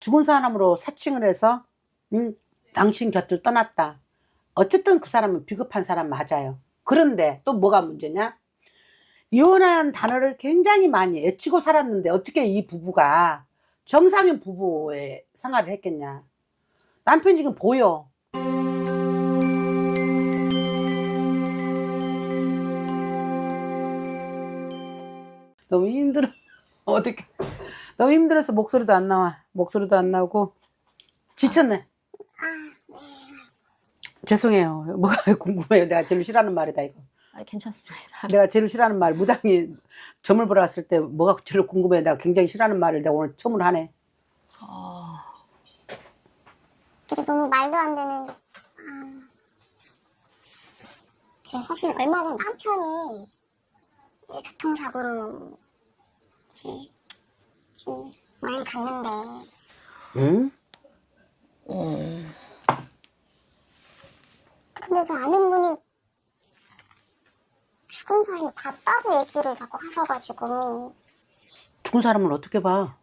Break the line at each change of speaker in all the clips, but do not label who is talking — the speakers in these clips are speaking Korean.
죽은 사람으로 사칭을 해서 당신 곁을 떠났다. 어쨌든 그 사람은 비겁한 사람 맞아요. 그런데 또 뭐가 문제냐? 이혼한 단어를 굉장히 많이 애치고 살았는데 어떻게 이 부부가 정상인 부부의 생활을 했겠냐? 남편 지금 보여. 너무 힘들어. 어떻게? 너무 힘들어서 목소리도 안 나와. 목소리도 안 나오고 지쳤네. 죄송해요. 뭐가 궁금해요. 내가 제일 싫어하는 말이다 이거.
괜찮습니다.
내가 제일 싫어하는 말, 무당이 점을 보러 왔을 때 뭐가 제일 궁금해. 내가 굉장히 싫어하는 말을 내가 오늘 처음으로 하네.
이게 너무 말도 안 되는. 제가 사실 얼마 전 남편이 교통사고로 이제 좀 멀리 갔는데.
응?
근데 저 아는 분이 죽은 사람을 봤다고 얘기를 자꾸 하셔가지고.
죽은 사람을 어떻게 봐?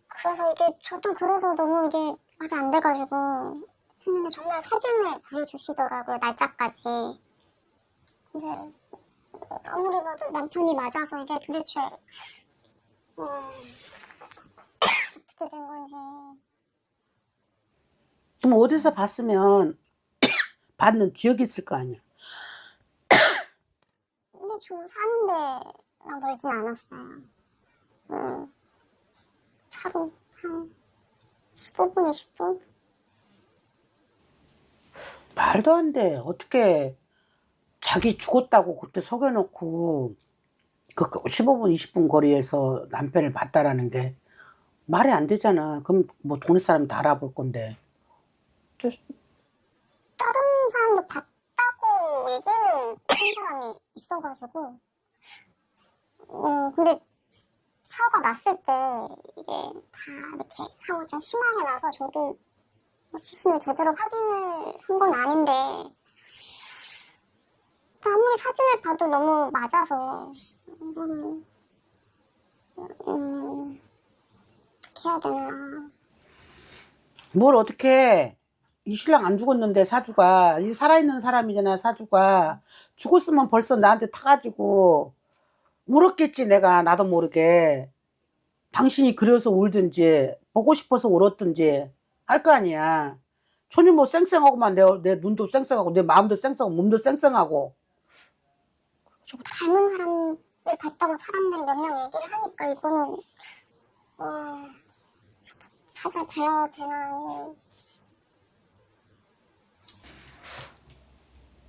그래서 이게 저도 그래서 너무 이게 말이 안 돼가지고 했는데 정말 사진을 보여주시더라고요, 날짜까지. 근데 아무리 봐도 남편이 맞아서 이게 도대체 어떻게 된 건지.
그럼 어디서 봤으면 받는 기억이 있을 거 아니야.
근데 저 사는 데랑 멀진 않았어요. 차로 한 15분, 20분?
말도 안 돼. 어떻게 자기 죽었다고 그렇게 속여놓고 그 15분, 20분 거리에서 남편을 봤다라는 게 말이 안 되잖아. 그럼 뭐 동네 사람이 다 알아볼 건데.
다른 사람도 봤다고 얘기는 한 사람이 있어가지고. 근데 사고가 났을 때 이게 다 이렇게 사고가 좀 심하게 나서 저도 지금을 제대로 확인을 한 건 아닌데 아무리 사진을 봐도 너무 맞아서 어떻게 해야 되나.
뭘 어떻게 해. 이 신랑 안 죽었는데 사주가 이 살아있는 사람이잖아. 사주가 죽었으면 벌써 나한테 타가지고 울었겠지. 내가 나도 모르게 당신이 그려서 울든지 보고 싶어서 울었든지 할 거 아니야. 손이 뭐 쌩쌩하고만 내 눈도 쌩쌩하고 내 마음도 쌩쌩하고 몸도 쌩쌩하고.
닮은 사람을 봤다고 사람들이 몇 명 얘기를 하니까 이거는 찾아봐야 되나.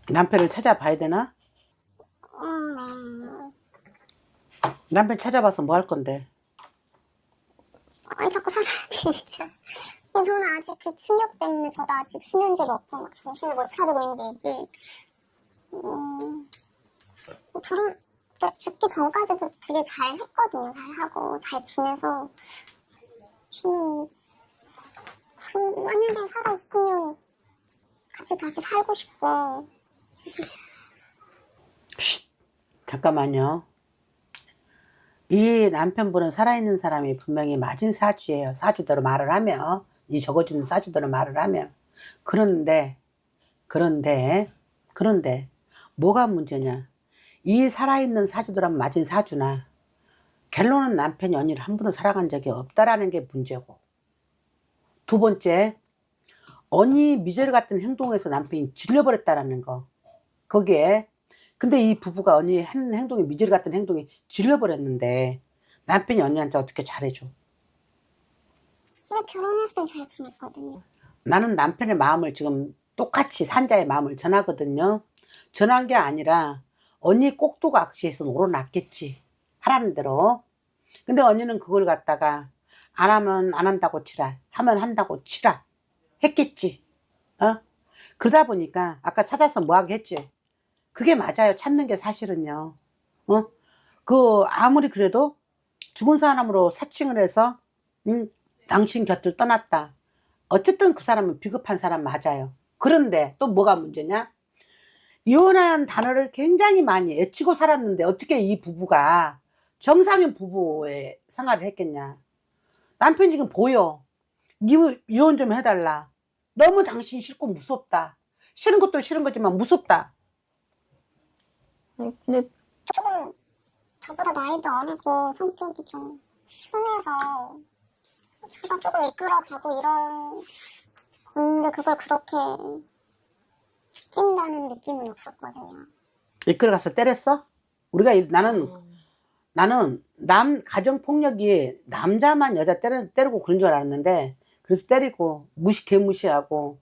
남편을 찾아봐야 되나?
네.
남편 찾아봐서 뭐 할 건데?
아니 자꾸 사람들이 저는 아직 그 충격 때문에 저도 아직 수면제도 없고 막 정신을 못 차리고 있는데 이게 저는 죽기 전까지도 되게 잘 했거든요. 잘 하고 잘 지내서 저는 만약에 살아있으면 같이 다시 살고 싶고.
잠깐만요. 이 남편분은 살아있는 사람이 분명히 맞은 사주예요. 사주대로 말을 하면, 이 적어주는 사주대로 말을 하면. 그런데 뭐가 문제냐? 이 살아있는 사주들은 맞은 사주나 결론은 남편이 언니를 한 번도 사랑한 적이 없다라는 게 문제고, 두 번째, 언니 미제르 같은 행동에서 남편이 질려버렸다라는 거. 거기에 근데 이 부부가 언니 한 행동이 미제르 같은 행동이 질려버렸는데 남편이 언니한테 어떻게 잘해줘?
근데 결혼했을 땐 잘 지냈거든요.
나는 남편의 마음을 지금 똑같이 산자의 마음을 전하거든요. 전한 게 아니라 언니 꼭두가 악시에서 놀아놨겠지. 하라는 대로. 근데 언니는 그걸 갖다가 안 하면 안 한다고 치라. 하면 한다고 치라. 했겠지. 그러다 보니까 아까 찾아서 뭐 하게 했지. 그게 맞아요. 찾는 게 사실은요. 아무리 그래도 죽은 사람으로 사칭을 해서 당신 곁을 떠났다. 어쨌든 그 사람은 비겁한 사람 맞아요. 그런데 또 뭐가 문제냐? 이혼한 단어를 굉장히 많이 애치고 살았는데 어떻게 이 부부가 정상인 부부의 생활을 했겠냐? 남편 지금 보여. 이혼 좀 해달라. 너무 당신 싫고 무섭다. 싫은 것도 싫은 거지만 무섭다.
근데 조금 저보다 나이도 어리고 성격이 좀 순해서 제가 조금 이끌어가고 이런 건데 그걸 그렇게 시킨다는 느낌은 없었거든요.
이끌어가서 때렸어? 나는 가정 폭력이 남자만 여자 때리고 그런 줄 알았는데, 그래서 때리고 개무시하고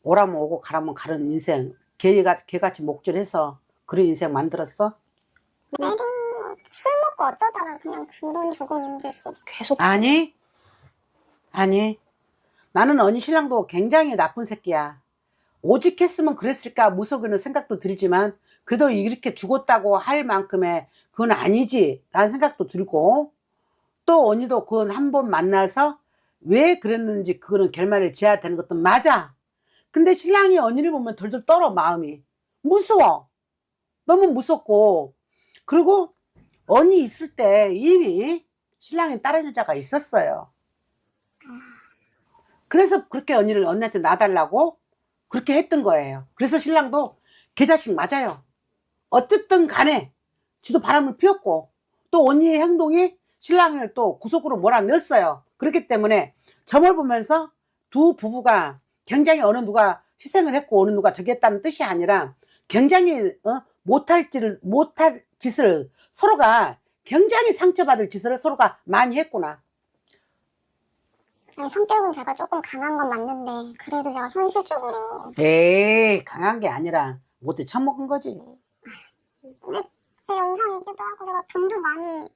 오라면 오고 가라면 가는 인생, 개같이 목줄해서 그런 인생 만들었어?
때린 술 먹고 어쩌다가 그냥 그런 적은인데 계속
아니 나는 언니 신랑도 굉장히 나쁜 새끼야. 오직했으면 그랬을까 무속이는 생각도 들지만, 그래도 이렇게 죽었다고 할 만큼의 그건 아니지 라는 생각도 들고, 또 언니도 그건 한 번 만나서 왜 그랬는지 그거는 결말을 지어야 되는 것도 맞아. 근데 신랑이 언니를 보면 덜덜 떨어. 마음이 무서워. 너무 무섭고, 그리고 언니 있을 때 이미 신랑이 다른 여자가 있었어요. 그래서 그렇게 언니한테 놔달라고 그렇게 했던 거예요. 그래서 신랑도 걔 자식 맞아요. 어쨌든 간에 지도 바람을 피웠고, 또 언니의 행동이 신랑을 또 구속으로 몰아넣었어요. 그렇기 때문에 점을 보면서 두 부부가 굉장히 어느 누가 희생을 했고 어느 누가 저기 했다는 뜻이 아니라, 굉장히 못할 짓을 서로가, 굉장히 상처받을 짓을 서로가 많이 했구나.
아니, 성격은 제가 조금 강한 건 맞는데 그래도 제가 현실적으로
에이, 강한 게 아니라 못해 처먹은 거지.
근데 제 영상이기도 하고 제가 돈도 많이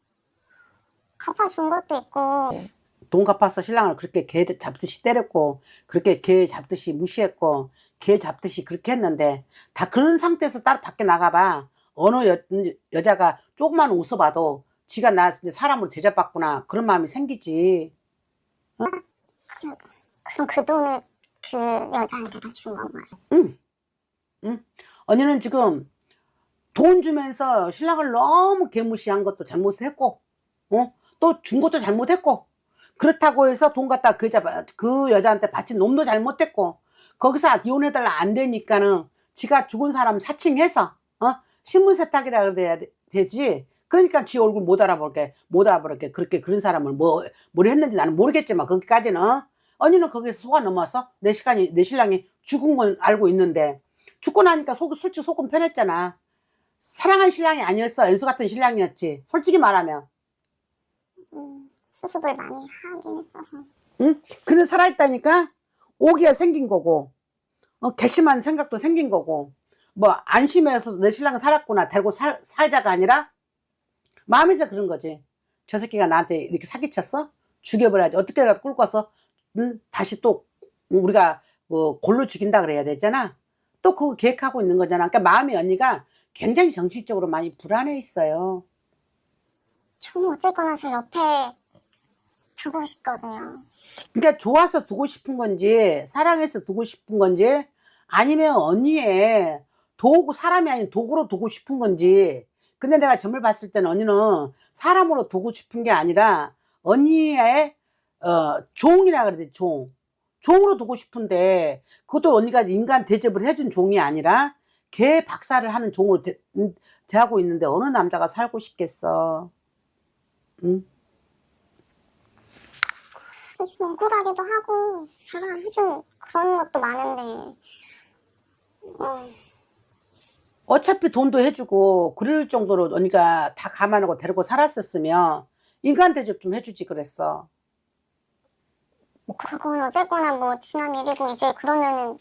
갚아준 것도 있고
돈 갚아서 신랑을 그렇게 개 잡듯이 때렸고, 그렇게 개 잡듯이 무시했고, 개 잡듯이 그렇게 했는데, 다 그런 상태에서 따로 밖에 나가봐. 어느 여자가 조금만 웃어봐도 지가 나 이제 사람으로 대접받구나 그런 마음이 생기지.
그럼 그 돈을 그 여자한테다 준 건가요?
응? 언니는 지금 돈 주면서 신랑을 너무 개무시한 것도 잘못했고, 또 준 것도 잘못했고, 그렇다고 해서 돈 갖다 그 여자한테 바친 놈도 잘못했고, 거기서 이혼해달라 안 되니까는 지가 죽은 사람 사칭해서 신문 세탁이라 그래야 되지. 그러니까 지 얼굴 못 알아볼게 그렇게 그런 사람을 뭘 했는지 나는 모르겠지만, 거기까지는 언니는 거기서 속아 넘어서 내 신랑이 죽은 건 알고 있는데, 죽고 나니까 솔직히 속은 편했잖아. 사랑한 신랑이 아니었어. 연수 같은 신랑이었지, 솔직히 말하면.
수습을 많이 하긴 했어서.
응? 근데 살아있다니까 오기가 생긴 거고, 괘씸한 생각도 생긴 거고, 뭐 안심해서 내 신랑 살았구나 데리고 살자가 아니라 마음에서 그런 거지. 저 새끼가 나한테 이렇게 사기쳤어? 죽여버려야지. 어떻게라도 끌고 와서 다시 또 우리가 골로 죽인다 그래야 되잖아. 또 그거 계획하고 있는 거잖아. 그러니까 마음이 언니가 굉장히 정신적으로 많이 불안해 있어요.
저는 어쨌거나 제 옆에 두고 싶거든요.
그러니까 좋아서 두고 싶은 건지 사랑해서 두고 싶은 건지, 아니면 언니의 사람이 아닌 도구로 두고 싶은 건지. 근데 내가 점을 봤을 때는 언니는 사람으로 두고 싶은 게 아니라 언니의 종이라 그러지. 종으로 두고 싶은데, 그것도 언니가 인간 대접을 해준 종이 아니라 개 박살을 하는 종으로 대하고 있는데 어느 남자가 살고 싶겠어. 응?
좀 억울하기도 하고 제가 해준 그런 것도 많은데
어차피 돈도 해주고 그럴 정도로 언니가 다 감안하고 데리고 살았었으면 인간 대접 좀 해주지 그랬어.
그건 어쨌거나 뭐 지난 일이고 이제 그러면은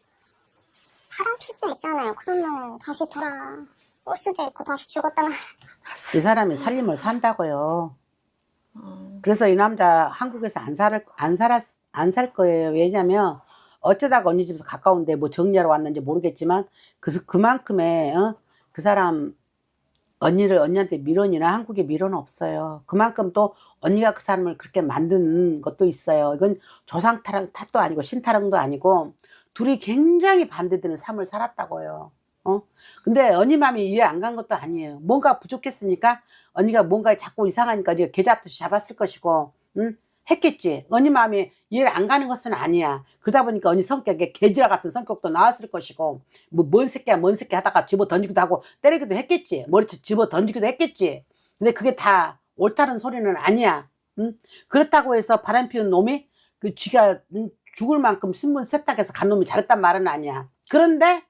바람 필 수 있잖아요. 그러면 다시 돌아올 수도 있고 다시 죽었다가
이 사람이 살림을 산다고요. 그래서 이 남자 한국에서 안 살 거예요. 왜냐면 어쩌다가 언니 집에서 가까운데 뭐 정리하러 왔는지 모르겠지만, 그만큼의 그 사람 언니한테 미련이나 한국에 미련은 없어요. 그만큼 또 언니가 그 사람을 그렇게 만든 것도 있어요. 이건 조상 탓도 아니고 신타령도 아니고 둘이 굉장히 반대되는 삶을 살았다고요. 근데 언니 마음이 이해 안 간 것도 아니에요. 뭔가 부족했으니까 언니가 뭔가 자꾸 이상하니까 언니가 개 잡듯이 잡았을 것이고, 했겠지. 언니 마음이 이해를 안 가는 것은 아니야. 그러다 보니까 언니 성격에 개지라 같은 성격도 나왔을 것이고, 뭐, 뭔 새끼야, 뭔 새끼 하다가 집어 던지기도 하고, 때리기도 했겠지. 머리채 집어 던지기도 했겠지. 근데 그게 다 옳다는 소리는 아니야. 응? 그렇다고 해서 바람 피운 놈이, 쥐가 죽을 만큼 신문 세탁해서 간 놈이 잘했단 말은 아니야. 그런데,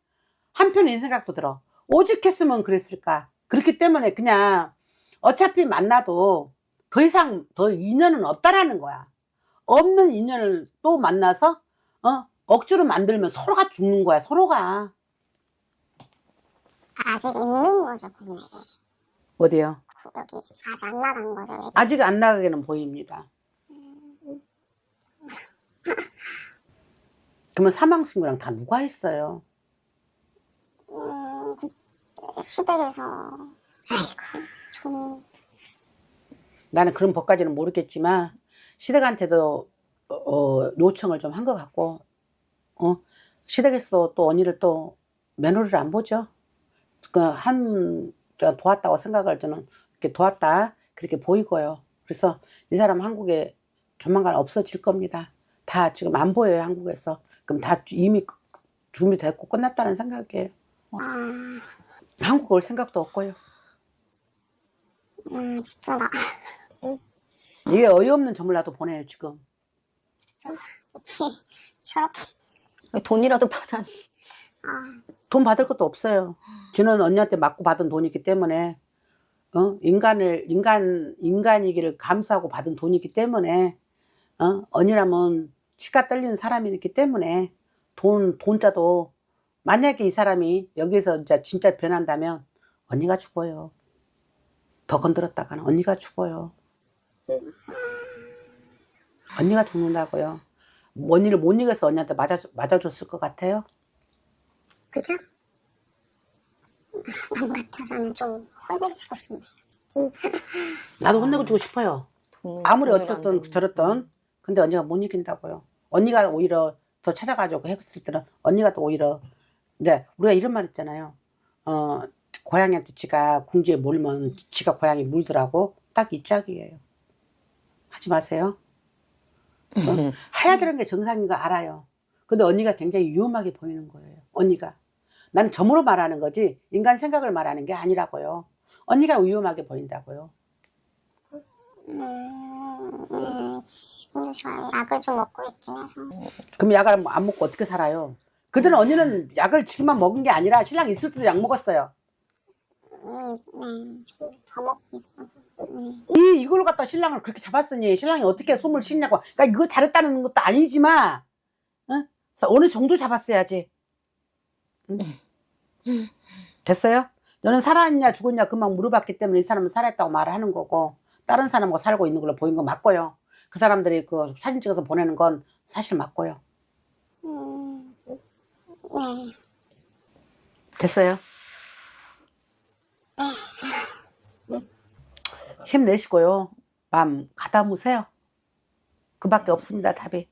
한편에 이 생각도 들어. 오죽했으면 그랬을까. 그렇기 때문에 그냥, 어차피 만나도, 더 이상 더 인연은 없다라는 거야. 없는 인연을 또 만나서 억지로 만들면 서로가 죽는 거야. 서로가.
아직 있는 거죠, 국내에.
어디요?
여기 아직 안 나간 거죠.
아직 안 나가게는 보입니다. 그러면 사망 신고랑 다 누가 했어요?
시댁에서. 아이고, 좀.
나는 그런 법까지는 모르겠지만 시댁한테도 요청을 좀 한 것 같고, 시댁에서 또 언니를 또 며느리를 안 보죠. 도왔다고 생각을 저는 이렇게 도왔다 그렇게 보이고요. 그래서 이 사람 한국에 조만간 없어질 겁니다. 다 지금 안 보여요, 한국에서. 그럼 다 이미 준비됐고 끝났다는 생각이에요. 한국 올 생각도 없고요.
진짜 나.
이게 어이없는 점을 나도 보내요, 지금.
진짜 어떻게 저렇게.
돈이라도 받아.
돈 받을 것도 없어요. 지는 언니한테 맞고 받은 돈이기 때문에, 인간이기를 감수하고 받은 돈이기 때문에, 언니라면 치가 떨리는 사람이기 때문에, 돈자도, 만약에 이 사람이 여기서 진짜 변한다면, 언니가 죽어요. 더 건드렸다가는 언니가 죽어요. 언니가 죽는다고요. 언니를 못 이겨서 언니한테 맞아줬을 것 같아요?
그죠? 남 같아서는 좀 혼내주고 싶네요.
나도 혼내고 주고 싶어요. 아무리 어쨌든 저랬던, 근데 언니가 못 이긴다고요. 언니가 오히려 더 찾아가지고 했을 때는 언니가 또 오히려, 이제 우리가 이런 말 있잖아요. 고양이한테 지가 궁지에 몰면 지가 고양이 물더라고. 딱 이 짝이에요. 하지 마세요. 해야 되는 게 정상인 거 알아요. 근데 언니가 굉장히 위험하게 보이는 거예요. 언니가. 나는 점으로 말하는 거지 인간 생각을 말하는 게 아니라고요. 언니가 위험하게 보인다고요.
기분도 좋아요. 약을 좀 먹고 있긴 해서.
그럼 약을 안 먹고 어떻게 살아요? 그들은 언니는 약을 지금만 먹은 게 아니라 신랑 있을 때도 약 먹었어요.
네, 좀 더 먹고 있어서.
이걸 갖다 신랑을 그렇게 잡았으니 신랑이 어떻게 숨을 쉬냐고. 그러니까 이거 잘했다는 것도 아니지만, 그래서 어느 정도 잡았어야지. 됐어요? 너는 살았냐 죽었냐 그만 물어봤기 때문에 이 사람은 살았다고 말을 하는 거고, 다른 사람하고 살고 있는 걸로 보인 건 맞고요. 그 사람들이 그 사진 찍어서 보내는 건 사실 맞고요.
네.
됐어요? 힘내시고요. 마음 가다무세요. 그밖에 없습니다, 답이.